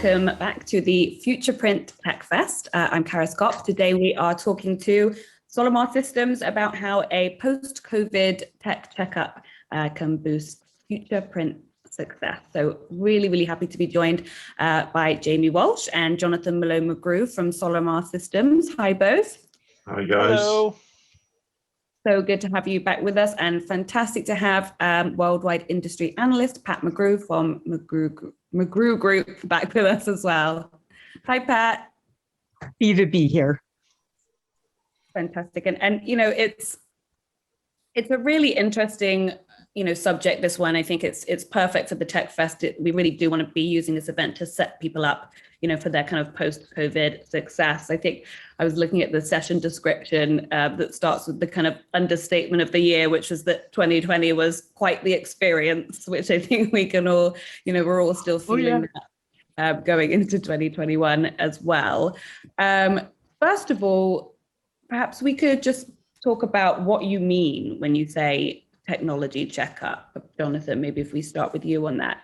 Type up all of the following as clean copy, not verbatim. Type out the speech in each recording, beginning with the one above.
welcome back to the Futureprint Tech Fest. I'm Kara Scott. Today we are talking to Solimar Systems about how a post-COVID tech checkup can boost Futureprint success. So really happy to be joined by Jamie Walsh and Jonathan McGrew from Solimar Systems. Hi both. Hi guys. Hello. So good to have you back with us, and fantastic to have worldwide industry analyst Pat McGrew from McGrew Group back with us as well. Hi, Pat. Happy to be here. Fantastic, and you know it's a really interesting subject. This one, I think it's perfect for the Tech Fest. We really do want to be using this event to set people up, for their kind of post-COVID success. I think I was looking at the session description that starts with the kind of understatement of the year, which was that 2020 was quite the experience, which I think we can all, we're all still feeling that going into 2021 as well. First of all, perhaps we could just talk about what you mean when you say technology checkup. Jonathan, maybe if we start with you on that.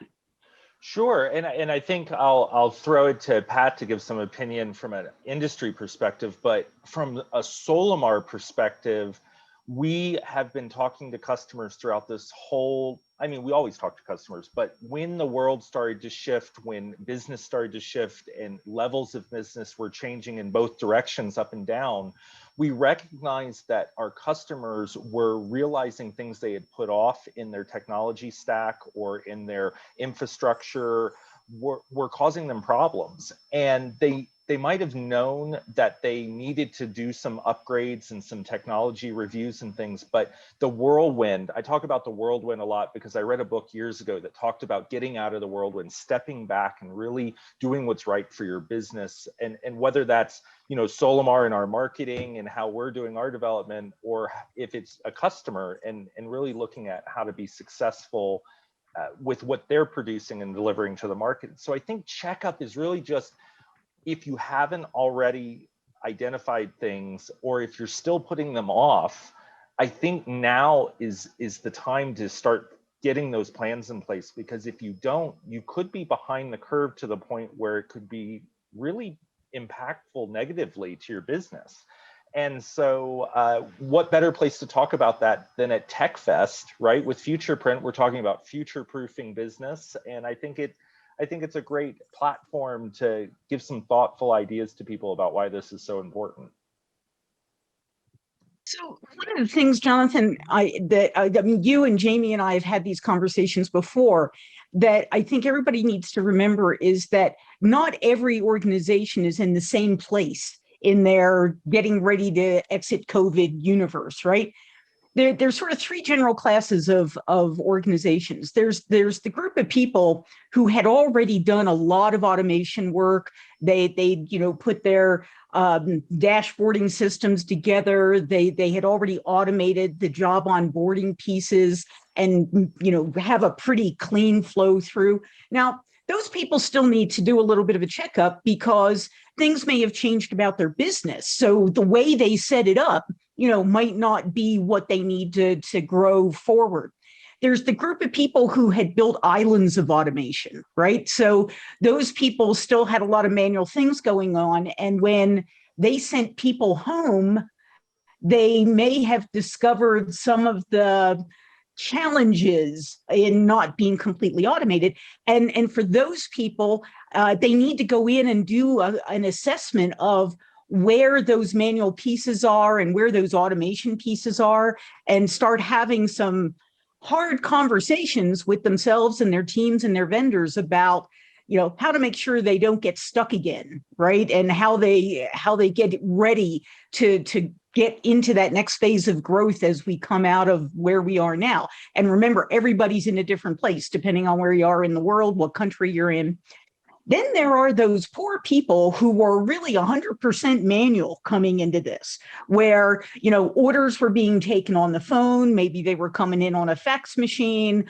Sure, and I think I'll throw it to Pat to give some opinion from an industry perspective, but from a Solimar perspective, we have been talking to customers throughout this whole, we always talk to customers, but when the world started to shift, when business started to shift and levels of business were changing in both directions, up and down, we recognized that our customers were realizing things they had put off in their technology stack or in their infrastructure were causing them problems. And they might have known that they needed to do some upgrades and some technology reviews and things, but the whirlwind, I talk about the whirlwind a lot because I read a book years ago that talked about getting out of the whirlwind, stepping back and really doing what's right for your business. And whether that's, Solimar in our marketing and how we're doing our development, or if it's a customer and really looking at how to be successful with what they're producing and delivering to the market. So I think checkup is really just, if you haven't already identified things, or if you're still putting them off, I think now is the time to start getting those plans in place, because if you don't, you could be behind the curve to the point where it could be really impactful negatively to your business. And so what better place to talk about that than at Tech Fest, right? With Futureprint, we're talking about future-proofing business. And I think it's a great platform to give some thoughtful ideas to people about why this is so important. So one of the things, Jonathan, you and Jamie and I have had these conversations before, that I think everybody needs to remember is that not every organization is in the same place in their getting ready to exit COVID universe, right? There's sort of three general classes of organizations. There's the group of people who had already done a lot of automation work. They put their dashboarding systems together. They had already automated the job onboarding pieces and have a pretty clean flow through. Now, those people still need to do a little bit of a checkup because things may have changed about their business. So the way they set it up, might not be what they need to grow forward. There's the group of people who had built islands of automation, right? So those people still had a lot of manual things going on. And when they sent people home, they may have discovered some of the challenges in not being completely automated. And for those people, they need to go in and do an assessment of where those manual pieces are and where those automation pieces are, and start having some hard conversations with themselves and their teams and their vendors about, how to make sure they don't get stuck again, right? And how they get ready to get into that next phase of growth as we come out of where we are now. And remember, everybody's in a different place depending on where you are in the world, what country you're in. Then there are those poor people who were really 100% manual coming into this, where, orders were being taken on the phone. Maybe they were coming in on a fax machine.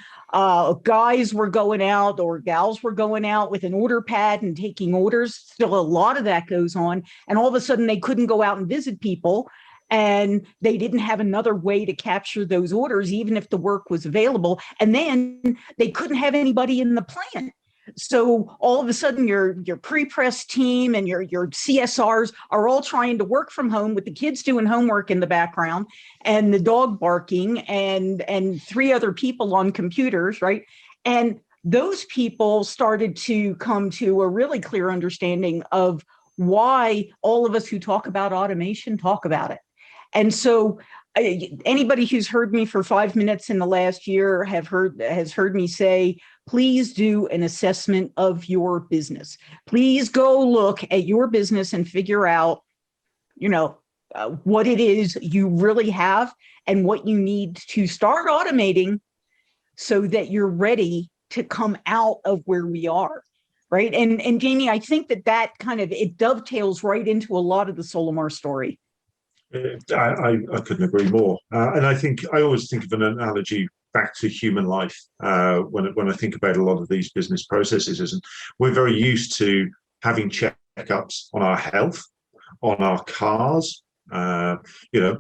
Guys were going out, or gals were going out with an order pad and taking orders. Still a lot of that goes on. And all of a sudden they couldn't go out and visit people, and they didn't have another way to capture those orders, even if the work was available. And then they couldn't have anybody in the plant So all of a sudden your pre-press team and your CSRs are all trying to work from home with the kids doing homework in the background and the dog barking and three other people on computers, right? And those people started to come to a really clear understanding of why all of us who talk about automation talk about it. And so anybody who's heard me for 5 minutes in the last year has heard me say, please do an assessment of your business. Please go look at your business and figure out, what it is you really have and what you need to start automating so that you're ready to come out of where we are. Right. And Jamie, I think that kind of, it dovetails right into a lot of the Solimar story. I couldn't agree more. And I think I always think of an analogy back to human life when I think about a lot of these business processes. And we're very used to having checkups on our health, on our cars, on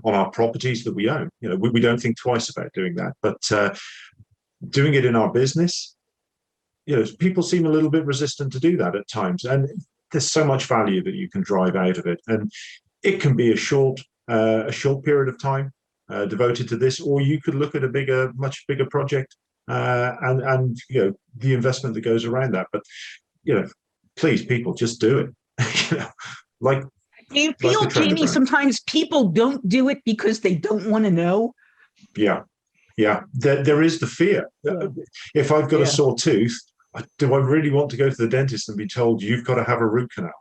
our properties that we own. We don't think twice about doing that. But doing it in our business, people seem a little bit resistant to do that at times. And there's so much value that you can drive out of it. And it can be a short period of time devoted to this, or you could look at much bigger project and the investment that goes around that. But please, people, just do it. Do you feel, Jamie, sometimes people don't do it because they don't want to know? Yeah. There is the fear. If I've got a sore tooth, do I really want to go to the dentist and be told you've got to have a root canal?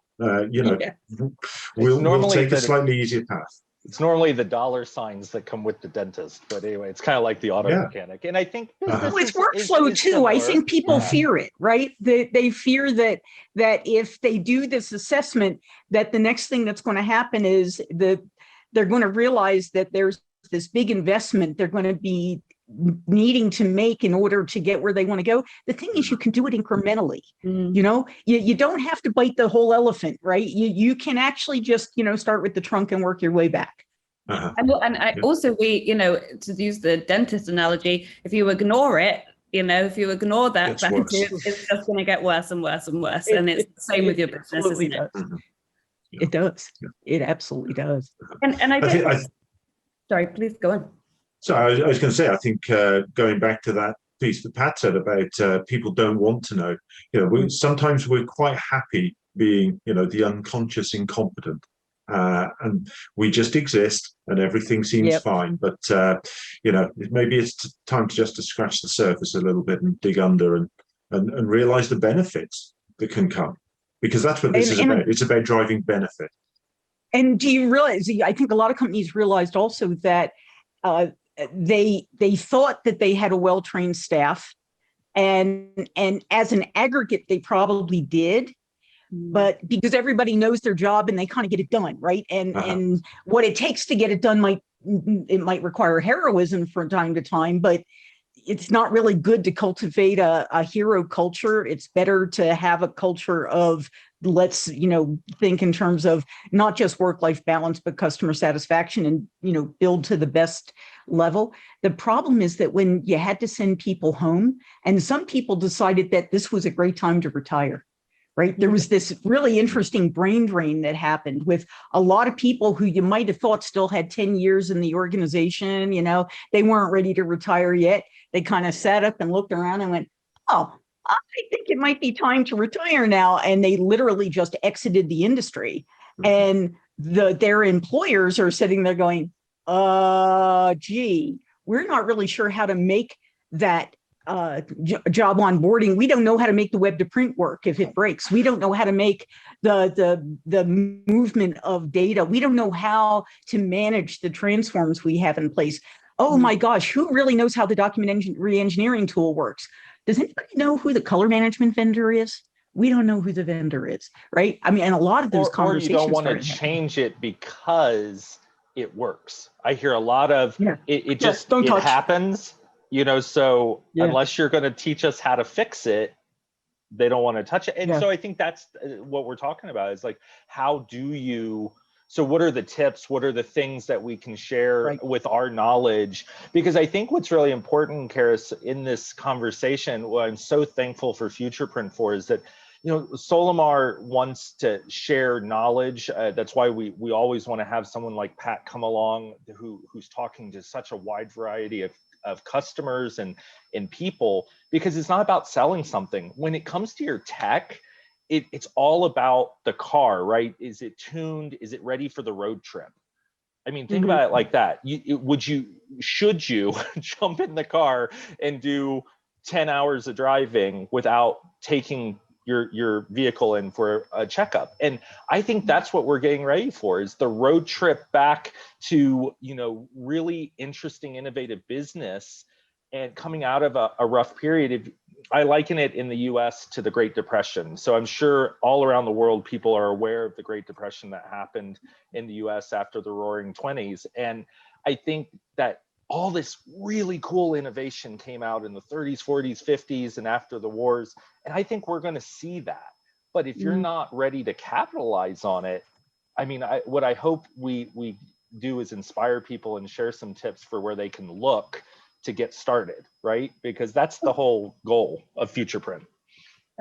We'll take a slightly easier path. It's normally the dollar signs that come with the dentist, but anyway, it's kind of like the auto mechanic. And I think it's workflow too. Similar. I think people fear it, right? They fear that if they do this assessment, that the next thing that's going to happen is that they're going to realize that there's this big investment they're going to be needing to make in order to get where they want to go. The thing is, you can do it incrementally. You don't have to bite the whole elephant, right? You can actually just start with the trunk and work your way back. Also, to use the dentist analogy, if you ignore it, if you ignore that it's just going to get worse and worse and worse. And it's the same with your business, isn't it? It does. It absolutely does. And I think sorry, please go on. So I was going to say, I think going back to that piece that Pat said about people don't want to know, sometimes we're quite happy being, the unconscious incompetent, and we just exist and everything seems fine. But, maybe it's time to scratch the surface a little bit and dig under and realize the benefits that can come, because that's what this is about. It's about driving benefit. And do you realize, I think a lot of companies realized also that they thought that they had a well-trained staff, and as an aggregate they probably did, but because everybody knows their job and they kind of get it done, right? And what it takes to get it done might require heroism from time to time, but it's not really good to cultivate a hero culture. It's better to have a culture of, let's think in terms of not just work-life balance, but customer satisfaction, and build to the best level. The problem is that when you had to send people home, and some people decided that this was a great time to retire, right? There was this really interesting brain drain that happened with a lot of people who you might have thought still had 10 years in the organization. They weren't ready to retire yet. They kind of sat up and looked around and went, oh, I think it might be time to retire now. And they literally just exited the industry. And their employers are sitting there going, gee, we're not really sure how to make that job onboarding. We don't know how to make the web to print work if it breaks. We don't know how to make the movement of data. We don't know how to manage the transforms we have in place. Oh my gosh, who really knows how the document re-engineering tool works? Does anybody know who the color management vendor is? We don't know who the vendor is, right? I mean, and a lot of those conversations. Or you don't want to change it because it works. I hear a lot of it just happens, so unless you're going to teach us how to fix it, they don't want to touch it. And so I think that's what we're talking about is like, how do you So what are the tips? What are the things that we can share Right. with our knowledge? Because I think what's really important, Karis, in this conversation, what I'm so thankful for FuturePrint for is that, you know, Solimar wants to share knowledge. That's why we always want to have someone like Pat come along who's talking to such a wide variety of customers and people, because it's not about selling something. When it comes to your tech, it's all about the car, right? Is it tuned? Is it ready for the road trip? I mean, think about it like that. Should you jump in the car and do 10 hours of driving without taking your vehicle in for a checkup? And I think that's what we're getting ready for, is the road trip back to, you know, really interesting, innovative business, and coming out of a rough period. I liken it in the US to the Great Depression. So I'm sure all around the world, people are aware of the Great Depression that happened in the US after the Roaring 20s. And I think that all this really cool innovation came out in the 30s, 40s, 50s, and after the wars. And I think we're going to see that. But if you're not ready to capitalize on it, I mean, what I hope we do is inspire people and share some tips for where they can look to get started, right? Because that's the whole goal of FuturePrint.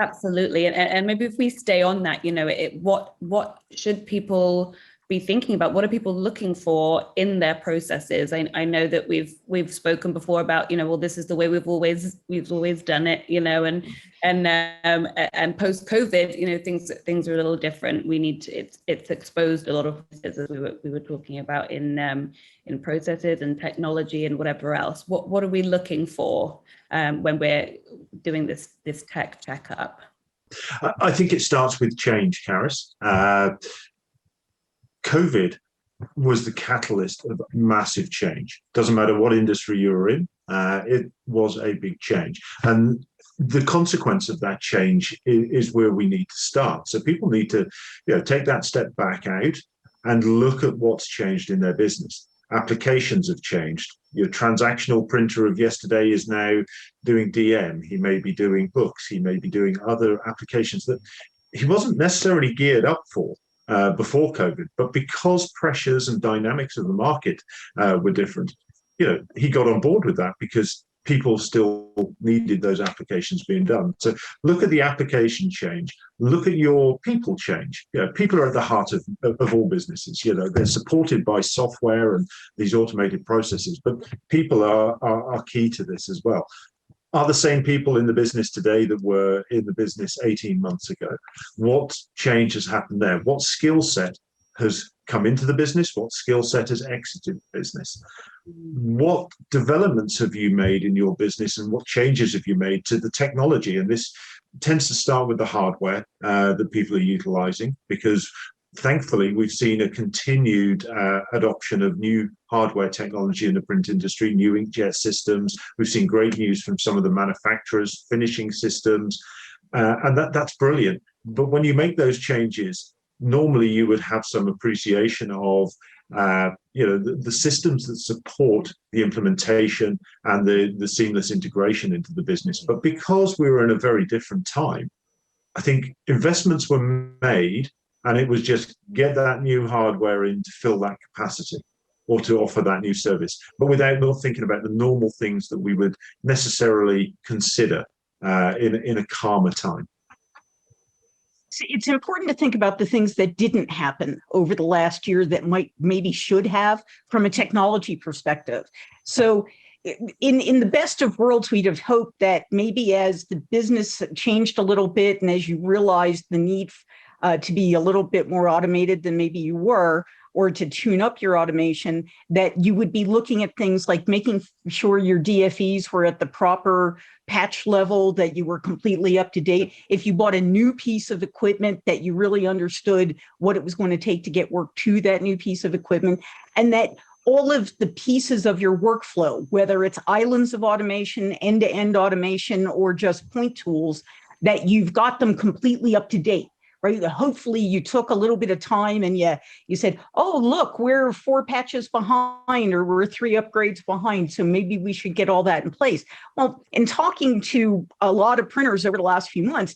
Absolutely. And maybe if we stay on that, you know, what should people be thinking about? What are people looking for in their processes? I know that we've spoken before about, you know, well, this is the way we've always done it, you know, and post COVID, you know, things are a little different. We need to, it's exposed a lot of, as we were talking about in processes and technology and whatever else. What are we looking for when we're doing this tech checkup? I think it starts with change, Karis. COVID was the catalyst of massive change. Doesn't matter what industry you're in, it was a big change. And the consequence of that change is where we need to start. So people need to, you know, take that step back out and look at what's changed in their business. Applications have changed. Your transactional printer of yesterday is now doing DM. He may be doing books. He may be doing other applications that he wasn't necessarily geared up for before COVID, but because pressures and dynamics of the market were different, you know, he got on board with that because people still needed those applications being done. So look at the application change, look at your people change. You know, people are at the heart of all businesses. You know, they're supported by software and these automated processes, but people are key to this as well. Are the same people in the business today that were in the business 18 months ago? What change has happened there? What skill set has come into the business? What skill set has exited the business? What developments have you made in your business, and what changes have you made to the technology? And this tends to start with the hardware that people are utilizing, because thankfully, we've seen a continued adoption of new hardware technology in the print industry, new inkjet systems. We've seen great news from some of the manufacturers, finishing systems, and that's brilliant. But when you make those changes, normally you would have some appreciation of you know, the systems that support the implementation and the seamless integration into the business. But because we were in a very different time, I think investments were made, and it was just get that new hardware in to fill that capacity or to offer that new service, but without not thinking about the normal things that we would necessarily consider in a calmer time. It's important to think about the things that didn't happen over the last year that maybe should have from a technology perspective. So in the best of worlds, we'd have hoped that maybe as the business changed a little bit and as you realized the need to be a little bit more automated than maybe you were, or to tune up your automation, that you would be looking at things like making sure your DFEs were at the proper patch level, that you were completely up to date. If you bought a new piece of equipment, that you really understood what it was going to take to get work to that new piece of equipment, and that all of the pieces of your workflow, whether it's islands of automation, end-to-end automation, or just point tools, that you've got them completely up to date. Right? Hopefully you took a little bit of time and you said, oh, look, we're 4 patches behind, or we're 3 upgrades behind. So maybe we should get all that in place. Well, in talking to a lot of printers over the last few months,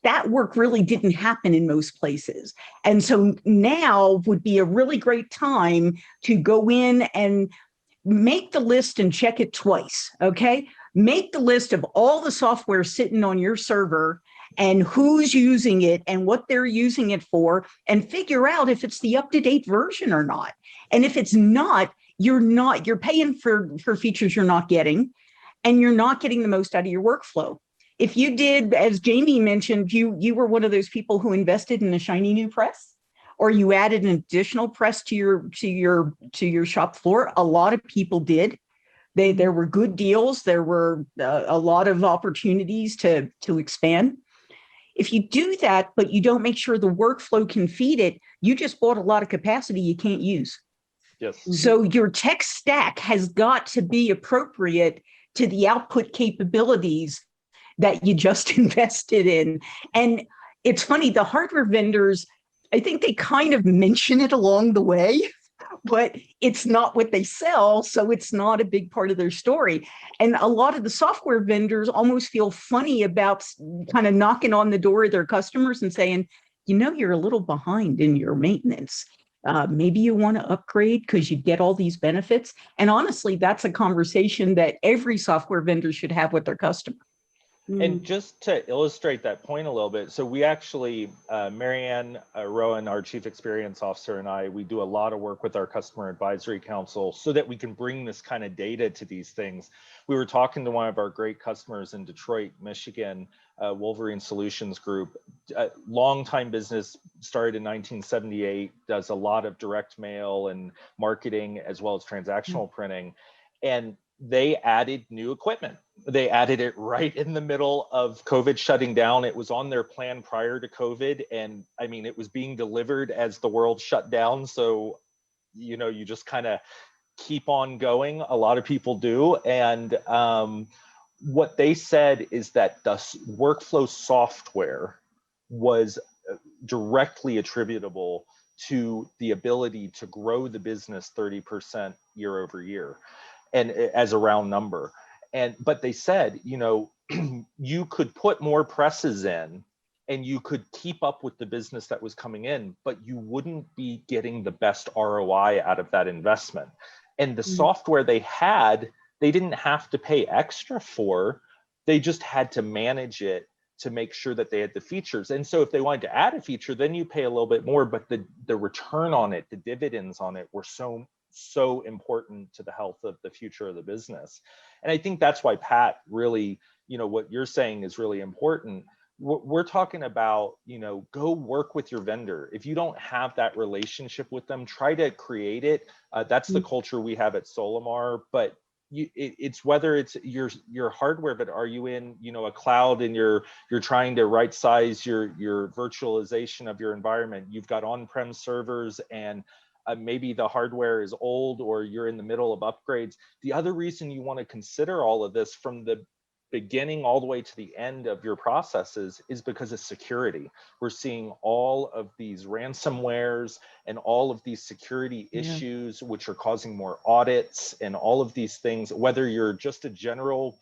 that work really didn't happen in most places. And so now would be a really great time to go in and make the list and check it twice, okay? Make the list of all the software sitting on your server and who's using it and what they're using it for, and figure out if it's the up-to-date version or not. And if it's not, you're paying for features you're not getting, and you're not getting the most out of your workflow. If you did, as Jamie mentioned, you were one of those people who invested in a shiny new press, or you added an additional press to your shop floor. A lot of people did. There were good deals. There were a lot of opportunities to expand. If you do that, but you don't make sure the workflow can feed it, you just bought a lot of capacity you can't use. Yes. So your tech stack has got to be appropriate to the output capabilities that you just invested in. And it's funny, the hardware vendors, I think they kind of mention it along the way, but it's not what they sell. So it's not a big part of their story. And a lot of the software vendors almost feel funny about kind of knocking on the door of their customers and saying, you're a little behind in your maintenance. Maybe you want to upgrade because you get all these benefits. And honestly, that's a conversation that every software vendor should have with their customer. And just to illustrate that point a little bit, so we actually, Marianne Rowan, our Chief Experience Officer, and I, we do a lot of work with our Customer Advisory Council so that we can bring this kind of data to these things. We were talking to one of our great customers in Detroit, Michigan, Wolverine Solutions Group, longtime business, started in 1978, does a lot of direct mail and marketing as well as transactional printing. And they added new equipment. They added it right in the middle of COVID shutting down. It was on their plan prior to COVID. And I mean, it was being delivered as the world shut down. So, you just kind of keep on going. A lot of people do. And what they said is that the workflow software was directly attributable to the ability to grow the business 30% year over year. And as a round number. But they said, you could put more presses in and you could keep up with the business that was coming in, but you wouldn't be getting the best ROI out of that investment. And the software they had, they didn't have to pay extra for, they just had to manage it to make sure that they had the features. And so if they wanted to add a feature, then you pay a little bit more, but the return on it, the dividends on it were so important to the health of the future of the business. And I think that's why, Pat, really, what you're saying is really important. We're talking about, go work with your vendor. If you don't have that relationship with them, try to create it. That's the culture we have at Solimar, but it's whether it's your hardware, but are you in, a cloud and you're trying to right size your virtualization of your environment. You've got on-prem servers and maybe the hardware is old or you're in the middle of upgrades. The other reason you want to consider all of this from the beginning all the way to the end of your processes is because of security. We're seeing all of these ransomwares and all of these security issues, which are causing more audits and all of these things. Whether you're just a general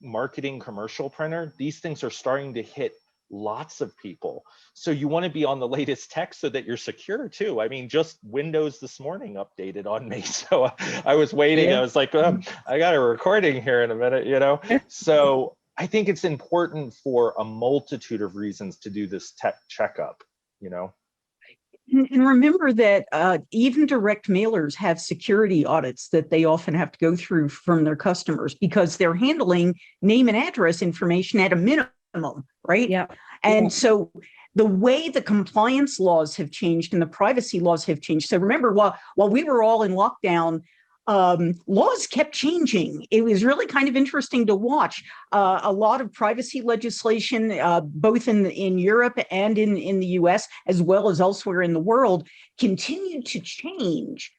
marketing commercial printer, these things are starting to hit lots of people. So you want to be on the latest tech so that you're secure too. I mean, just Windows this morning updated on me. So I was waiting. I was like, I got a recording here in a minute, So I think it's important for a multitude of reasons to do this tech checkup, And remember that even direct mailers have security audits that they often have to go through from their customers because they're handling name and address information at a minimum, right? Yeah. And so the way the compliance laws have changed and the privacy laws have changed. So remember, while we were all in lockdown, laws kept changing. It was really kind of interesting to watch. A lot of privacy legislation, both in Europe and in the US, as well as elsewhere in the world, continued to change.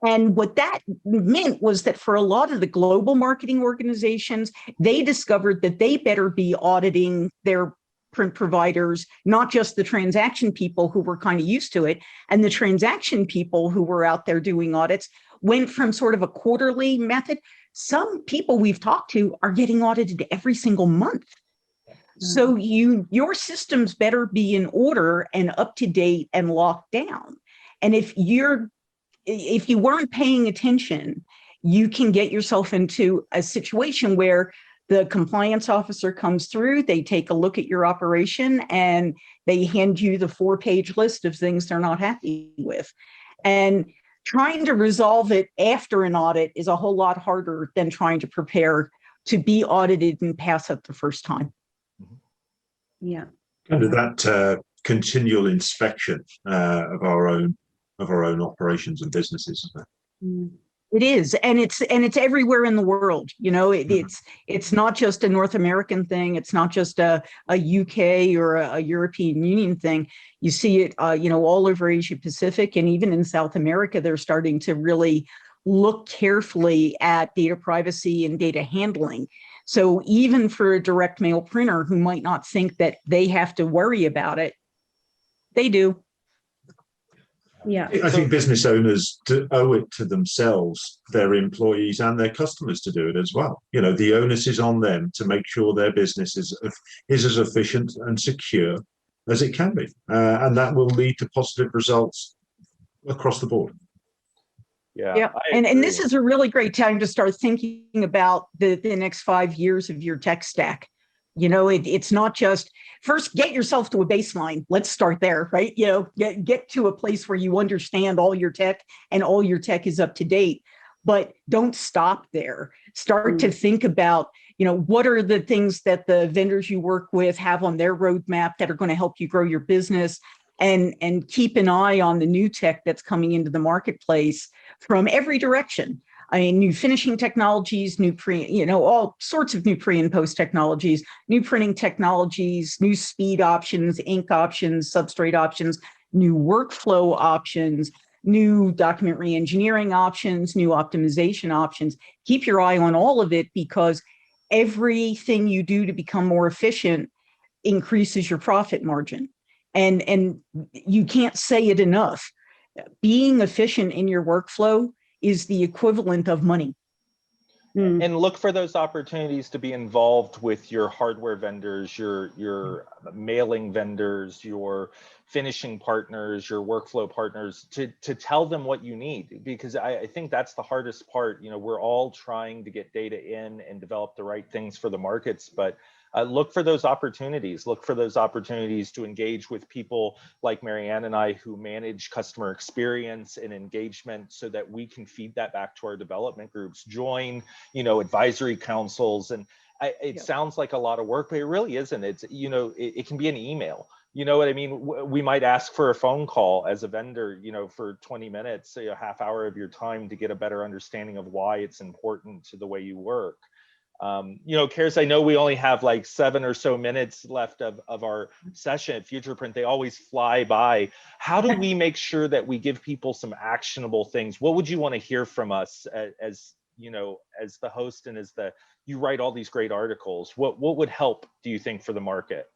And what that meant was that for a lot of the global marketing organizations, they discovered that they better be auditing their print providers, not just the transaction people who were kind of used to it. And the transaction people who were out there doing audits went from sort of a quarterly method. Some people we've talked to are getting audited every single month. So your systems better be in order and up to date and locked down. And if you weren't paying attention, you can get yourself into a situation where the compliance officer comes through, they take a look at your operation, and they hand you the 4-page list of things they're not happy with. And trying to resolve it after an audit is a whole lot harder than trying to prepare to be audited and pass it the first time. Yeah. Kind of that continual inspection of our own operations and businesses, isn't it? It is, and it's everywhere in the world. You know, it's not just a North American thing. It's not just a UK or a European Union thing. You see it, all over Asia Pacific, and even in South America, they're starting to really look carefully at data privacy and data handling. So even for a direct mail printer who might not think that they have to worry about it, they do. Yeah. I think business owners owe it to themselves, their employees, and their customers to do it as well. You know, the onus is on them to make sure their business is as efficient and secure as it can be, and that will lead to positive results across the board. Yeah. And this is a really great time to start thinking about the next 5 years of your tech stack. You know, it's not just first get yourself to a baseline. Let's start there, right? You know, get to a place where you understand all your tech and all your tech is up to date, but don't stop there. Start to think about, what are the things that the vendors you work with have on their roadmap that are going to help you grow your business, and keep an eye on the new tech that's coming into the marketplace from every direction. I mean, new finishing technologies, all sorts of new pre and post technologies, new printing technologies, new speed options, ink options, substrate options, new workflow options, new document reengineering options, new optimization options. Keep your eye on all of it, because everything you do to become more efficient increases your profit margin. And you can't say it enough. Being efficient in your workflow is the equivalent of money. And look for those opportunities to be involved with your hardware vendors, your mailing vendors, your finishing partners, your workflow partners, to tell them what you need, because I think that's the hardest part. We're all trying to get data in and develop the right things for the markets, but look for those opportunities. Look for those opportunities to engage with people like Marianne and I, who manage customer experience and engagement, so that we can feed that back to our development groups. Join, advisory councils. And it sounds like a lot of work, but it really isn't. It's, it can be an email. You know what I mean? We might ask for a phone call as a vendor, for 20 minutes, a half hour of your time, to get a better understanding of why it's important to the way you work. Karis, I know we only have like 7 or so minutes left of our session at FuturePrint. They always fly by. How do we make sure that we give people some actionable things? What would you want to hear from us as the host, and you write all these great articles? What would help, do you think, for the market?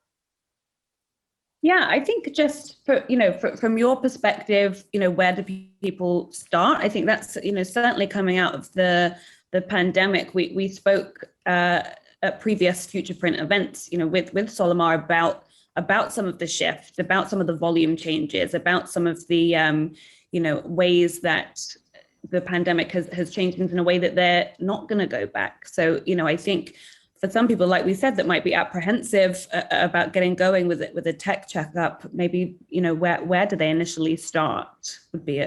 Yeah, I think just from your perspective, where do people start? I think that's, certainly coming out of the pandemic. We spoke at previous FuturePrint events, with Solimar about some of the shift, about some of the volume changes, about some of the ways that the pandemic has changed things in a way that they're not going to go back. So, I think for some people, like we said, that might be apprehensive about getting going with a tech checkup, maybe, where do they initially start would be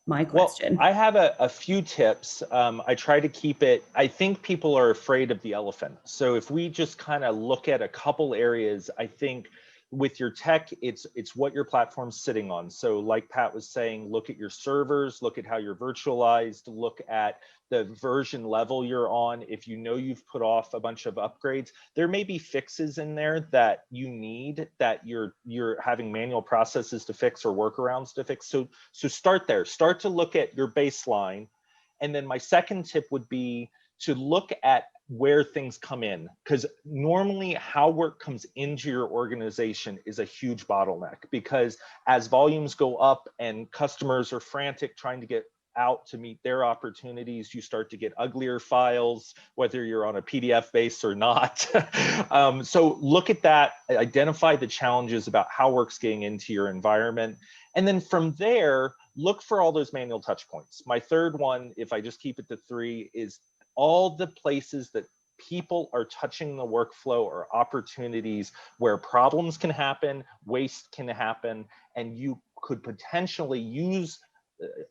my question. Well, I have a few tips. I try to keep it, I think people are afraid of the elephant. So if we just kind of look at a couple areas, I think with your tech, it's what your platform's sitting on. So like Pat was saying, look at your servers, look at how you're virtualized, look at the version level you're on. If you've put off a bunch of upgrades, there may be fixes in there that you need, that you're having manual processes to fix or workarounds to fix. So start there. Start to look at your baseline. And then my second tip would be to look at where things come in, because normally how work comes into your organization is a huge bottleneck, because as volumes go up and customers are frantic trying to get out to meet their opportunities. You start to get uglier files, whether you're on a PDF base or not. So look at that, identify the challenges about how work's getting into your environment. And then from there, look for all those manual touch points. My third one, if I just keep it to 3, is all the places that people are touching the workflow or opportunities where problems can happen, waste can happen, and you could potentially use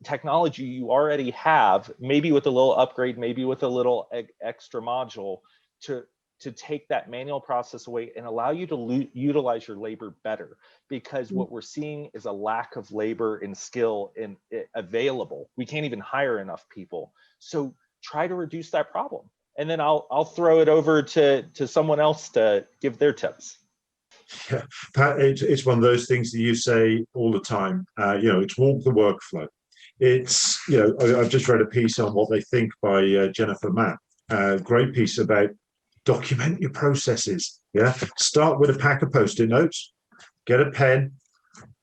technology you already have, maybe with a little upgrade, maybe with a little extra module, to take that manual process away and allow you to utilize your labor better. Because what we're seeing is a lack of labor and skill available. We can't even hire enough people. So try to reduce that problem. And then I'll throw it over to someone else to give their tips. Yeah, Pat, it's one of those things that you say all the time. It's walk the workflow. It's, I've just read a piece on what they think by Jennifer Mann. Great piece about document your processes. Yeah, start with a pack of Post-it notes, get a pen,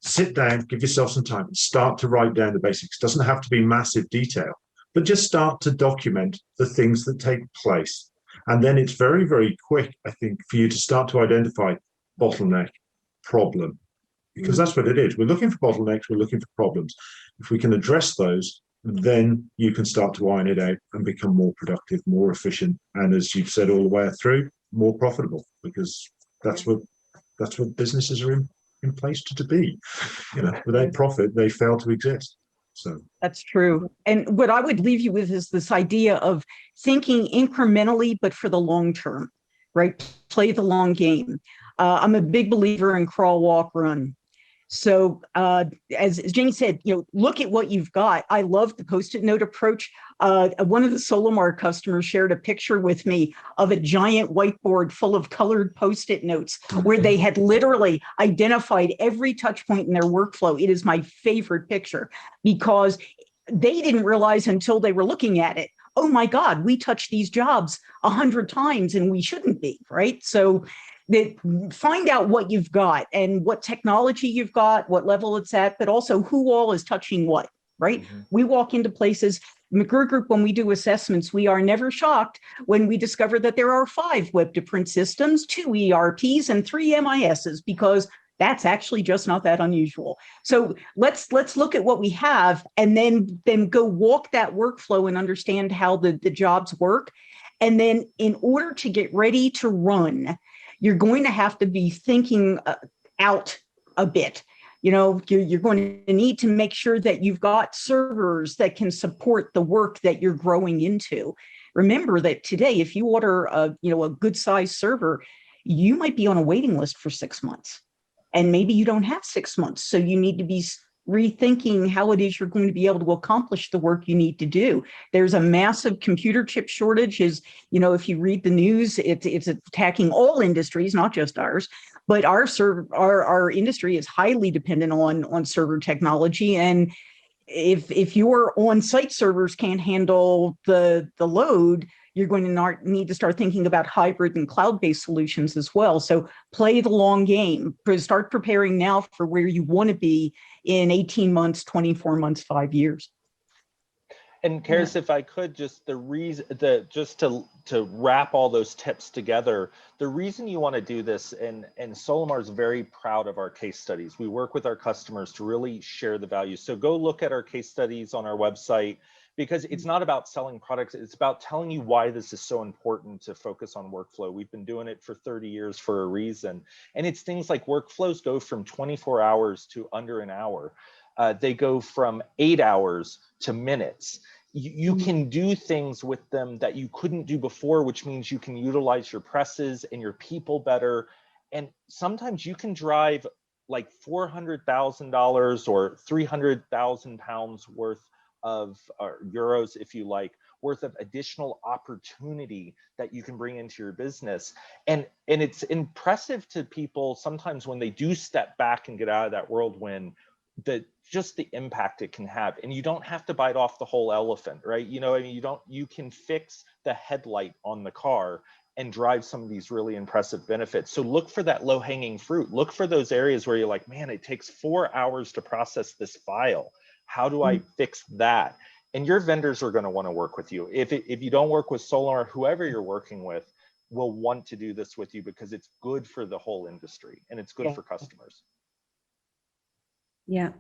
sit down, give yourself some time, and start to write down the basics. Doesn't have to be massive detail, but just start to document the things that take place. And then it's very, very quick, I think, for you to start to identify bottleneck, problem, because that's what it is. We're looking for bottlenecks, we're looking for problems. If we can address those, then you can start to iron it out and become more productive, more efficient, and as you've said all the way through, more profitable, because that's what businesses are in place to be. Without profit, they fail to exist. So that's true. And what I would leave you with is this idea of thinking incrementally, but for the long term, right? Play the long game. I'm a big believer in crawl, walk, run. So as Jane said, look at what you've got. I love the Post-it note approach. One of the Solimar customers shared a picture with me of a giant whiteboard full of colored Post-it notes where they had literally identified every touch point in their workflow. It is my favorite picture because they didn't realize until they were looking at it, oh my God, we touch these jobs 100 times and we shouldn't be, right? So find out what you've got and what technology you've got, what level it's at, but also who all is touching what, right? Mm-hmm. We walk into places, McGrew Group, when we do assessments, we are never shocked when we discover that there are 5 web-to-print systems, 2 ERPs, and 3 MISs, because that's actually just not that unusual. So let's look at what we have and then go walk that workflow and understand how the jobs work. And then in order to get ready to run, you're going to have to be thinking out a bit. You're going to need to make sure that you've got servers that can support the work that you're growing into. Remember that today, if you order a good size server, you might be on a waiting list for 6 months, and maybe you don't have 6 months. So you need to be rethinking how it is you're going to be able to accomplish the work you need to do. There's a massive computer chip shortage. If you read the news, it's attacking all industries, not just ours. But our industry is highly dependent on server technology, and if your on-site servers can't handle the load, you're going to need to start thinking about hybrid and cloud-based solutions as well. So play the long game. Start preparing now for where you want to be in 18 months, 24 months, 5 years. And Karis, if I could, just to wrap all those tips together, the reason you want to do this, and Solimar is very proud of our case studies. We work with our customers to really share the value. So go look at our case studies on our website, because it's not about selling products. It's about telling you why this is so important to focus on workflow. We've been doing it for 30 years for a reason. And it's things like workflows go from 24 hours to under an hour. They go from 8 hours to minutes. You can do things with them that you couldn't do before, which means you can utilize your presses and your people better. And sometimes you can drive like $400,000 or 300,000 pounds worth of euros, if you like, worth of additional opportunity that you can bring into your business. And it's impressive to people sometimes when they do step back and get out of that whirlwind, just the impact it can have. And you don't have to bite off the whole elephant, right? You can fix the headlight on the car and drive some of these really impressive benefits. So look for that low-hanging fruit. Look for those areas where you're like, man, it takes 4 hours to process this file. How do I fix that? and your vendors are going to want to work with you. If you don't work with Solimar, whoever you're working with will want to do this with you because it's good for the whole industry and it's good for customers. Yeah,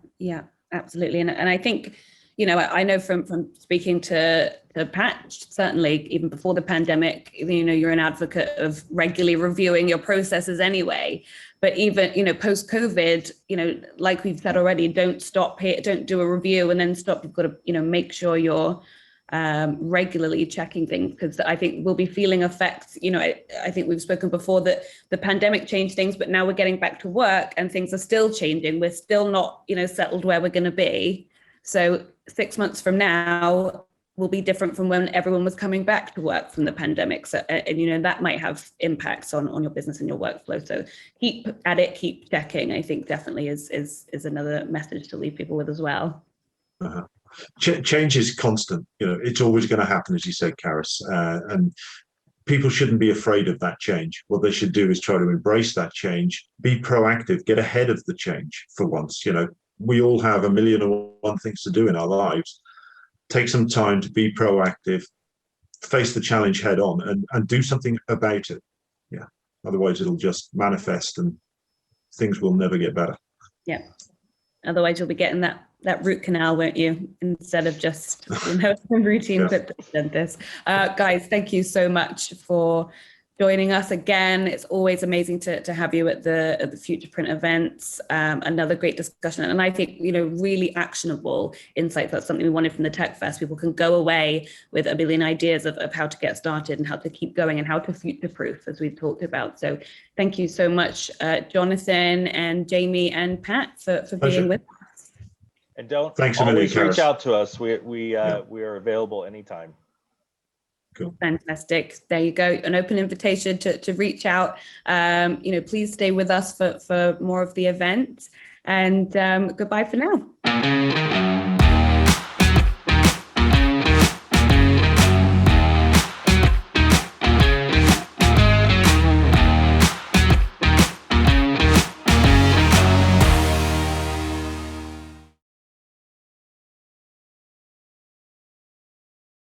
absolutely. And I think, I know from speaking to Pat, certainly even before the pandemic, you're an advocate of regularly reviewing your processes anyway. But even, post-COVID, like we've said already, don't stop here, don't do a review and then stop. You've got to, make sure you're regularly checking things, because I think we'll be feeling effects. I think we've spoken before that the pandemic changed things, but now we're getting back to work and things are still changing. We're still not, settled where we're going to be. So 6 months from now will be different from when everyone was coming back to work from the pandemic. So, and that might have impacts on your business and your workflow. So keep at it, keep checking. I think definitely is another message to leave people with as well. Change is constant. It's always going to happen, as you said, Karis, and people shouldn't be afraid of that change. What they should do is try to embrace that change, be proactive, get ahead of the change for once. We all have a million and one things to do in our lives. Take some time to be proactive, face the challenge head on, and do something about it. Yeah. Otherwise, it'll just manifest and things will never get better. Yeah. Otherwise, you'll be getting that root canal, won't you? Instead of just routine trip to the dentist. Guys, thank you so much for joining us again. It's always amazing to have you at the Future Print events. Another great discussion, and I think really actionable insights. That's something we wanted from the Tech Fest. People can go away with a million ideas of how to get started and how to keep going and how to future-proof, as we've talked about. So thank you so much, Jonathan and Jamie and Pat for being with us. And Thanks always Karis. Reach out to us. We are available anytime. Cool. Fantastic. There you go. An open invitation to reach out. Please stay with us for more of the event. And goodbye for now.